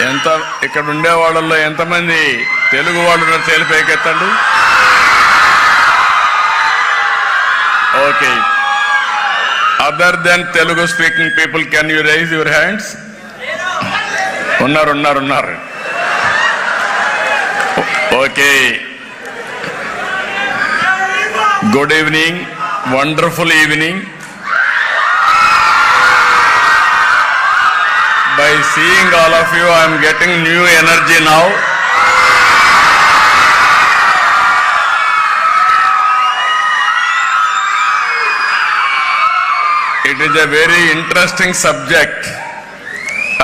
ఎంత ఇక్కడ ఉండే వాళ్ళల్లో ఎంతమంది తెలుగు వాళ్ళు తేలిపైకెత్తండి. Okay, other than Telugu speaking people, can you raise your hands? ఉన్నారు. Okay, good evening, wonderful evening. By seeing all of you, I am getting new energy now. It is a very interesting subject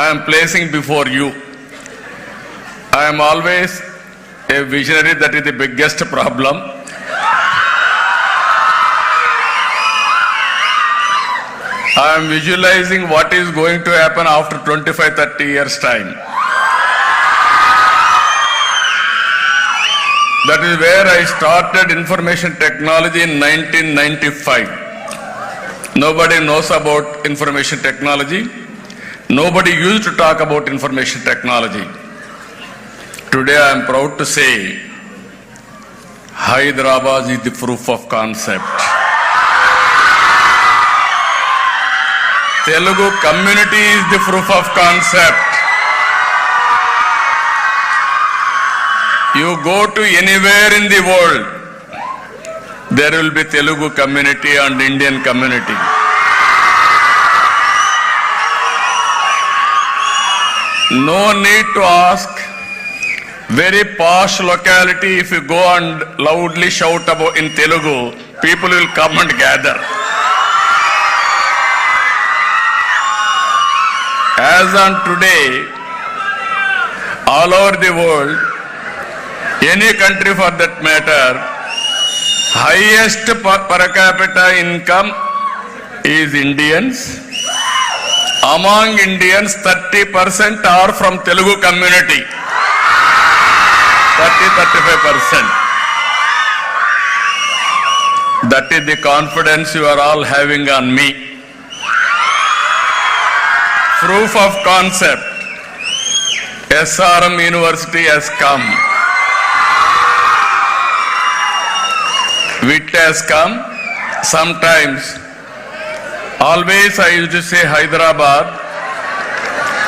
I am placing before you. I am always a visionary, that is the biggest problem. I am visualizing what is going to happen after 25-30 years time. That is where I started information technology in 1995. Nobody knows about information technology. Nobody used to talk about information technology. Today I am proud to say Hyderabad is the proof of concept. Telugu community is the proof of concept. You go to anywhere in the world, there will be Telugu community and Indian community. No need to ask. Very posh locality, if you go and loudly shout about in Telugu, people will come and gather. As on today, all over the world, any country for that matter, highest per capita income is Indians. Among Indians, 30% are from Telugu community. 30-35%. That is the confidence you are all having on me. Proof of concept. SRM University has come. WIT has come. Sometimes, always I used to say Hyderabad.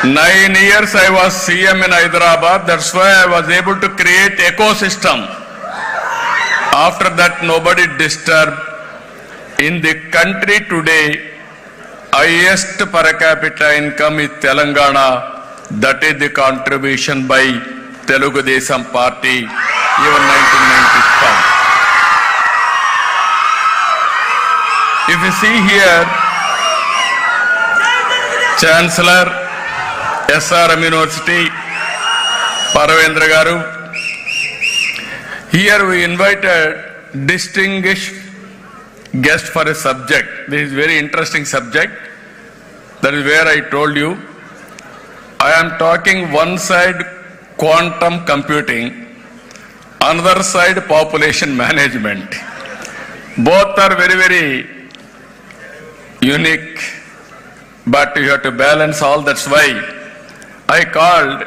9 years I was CM in Hyderabad. That's why I was able to create ecosystem. After that, nobody disturbed. In the country today, highest per capita income is Telangana. That is the contribution by Telugu Desam Party, even 1995. If you see here, Chancellor, SRM University, Paravendra Garu. Here we invited distinguished guest for a subject. This is very interesting subject. That is where I told you. I am talking one side quantum computing, another side population management. Both are very, very unique, but you have to balance all. That's why I called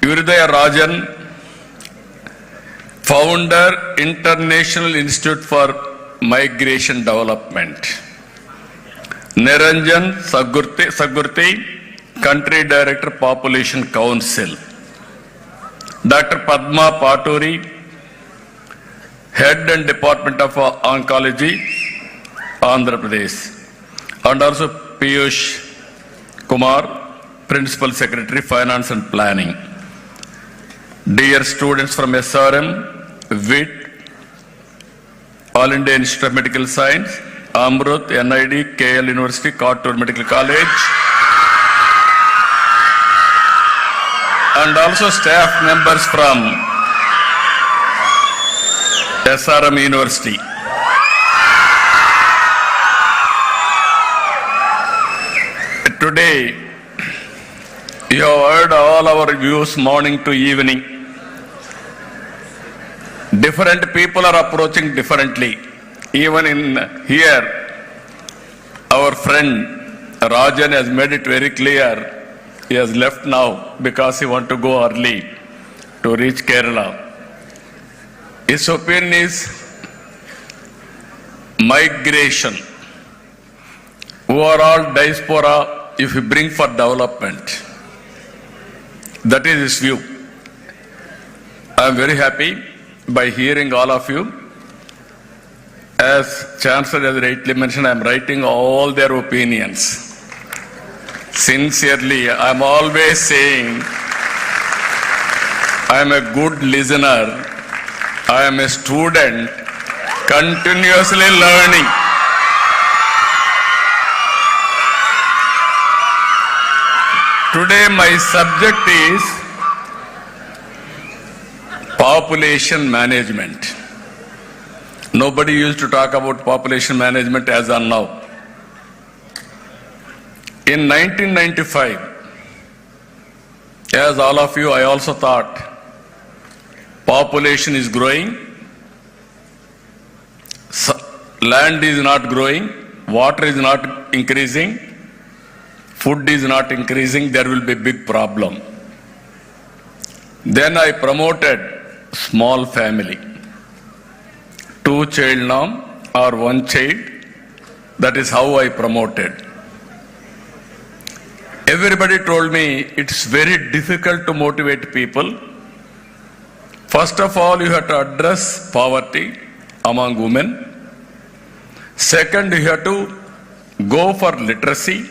Yurudaya Rajan, founder, International Institute for Migration Development. Niranjan Sagurti, Country Director, Population Council. Dr. Padma Paturi, Head and Department of Oncology, Andhra Pradesh. And also Piyush Kumar, Principal Secretary, Finance and Planning. Dear students from SRM, WIT, All India Institute of Medical Science, Amrut, NID, KL University, Kottur Medical College, and also staff members from SRM University. Today, You have heard all our views morning to evening. Different people are approaching differently. Even in here, our friend Rajan has made it very clear. He has left now because he wants to go early to reach Kerala. His opinion is migration, who are all diaspora, if you bring for development. That is his view. I am very happy by hearing all of you. As Chancellor has rightly mentioned, I am writing all their opinions. Sincerely, I am always saying, I am a good listener. I am a student, continuously learning. Today my subject is population management. Nobody used to talk about population management as on now. In 1995, as all of you, I also thought population is growing, land is not growing, water is not increasing, food is not increasing, there will be a big problem. Then I promoted small family, 2-child norm or 1 child. That is how I promoted. Everybody told me it's very difficult to motivate people. First of all, you have to address poverty among women. Second, you have to go for literacy.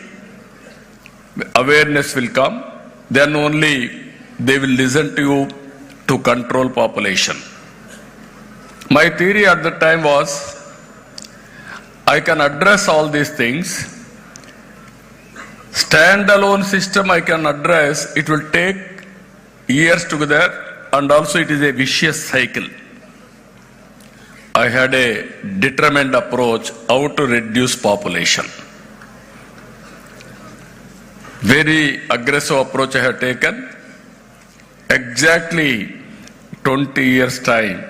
Awareness will come. Then only they will listen to you to control population. My theory at the time was, I can address all these things. Standalone system I can address, it will take years together, and also it is a vicious cycle. I had a determined approach how to reduce population. Very aggressive approach I have taken. Exactly 20 years time,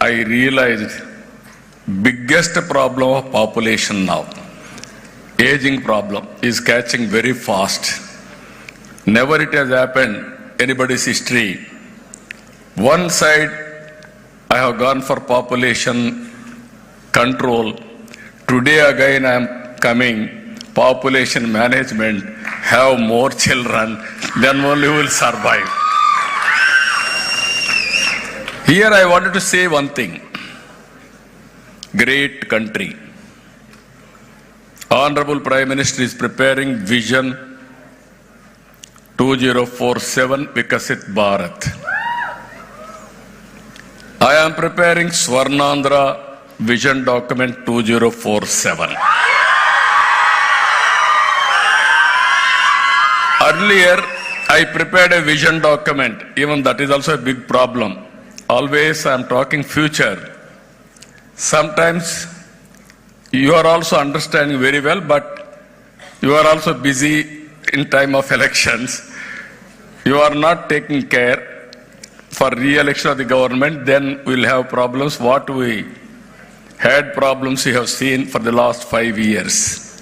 I realized biggest problem of population now, aging problem, is catching very fast. Never it has happened anybody's history. One side I have gone for population control. Today again I am coming population management. Have more children, then only we will survive. Here I wanted to say one thing. Great country. Honorable Prime Minister is preparing Vision 2047 Vikasit Bharat. I am preparing Swarnandhra Vision Document 2047. Earlier, I prepared a vision document. Even that is also a big problem. Always I am talking future. Sometimes you are also understanding very well, but you are also busy in time of elections. You are not taking care for re-election of the government, then we will have problems. What we had problems we have seen for the last 5 years.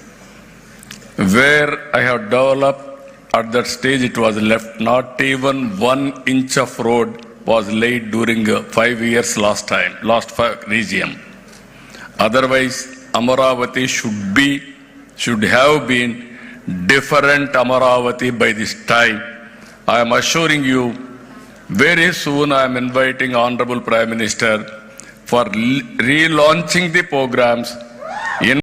Where I have developed, at that stage it was left, not even 1 inch of road was laid during 5 years last regime. Otherwise, Amaravati should have been different Amaravati by this time. I am assuring you, very soon I am inviting Honorable Prime Minister for relaunching the programs in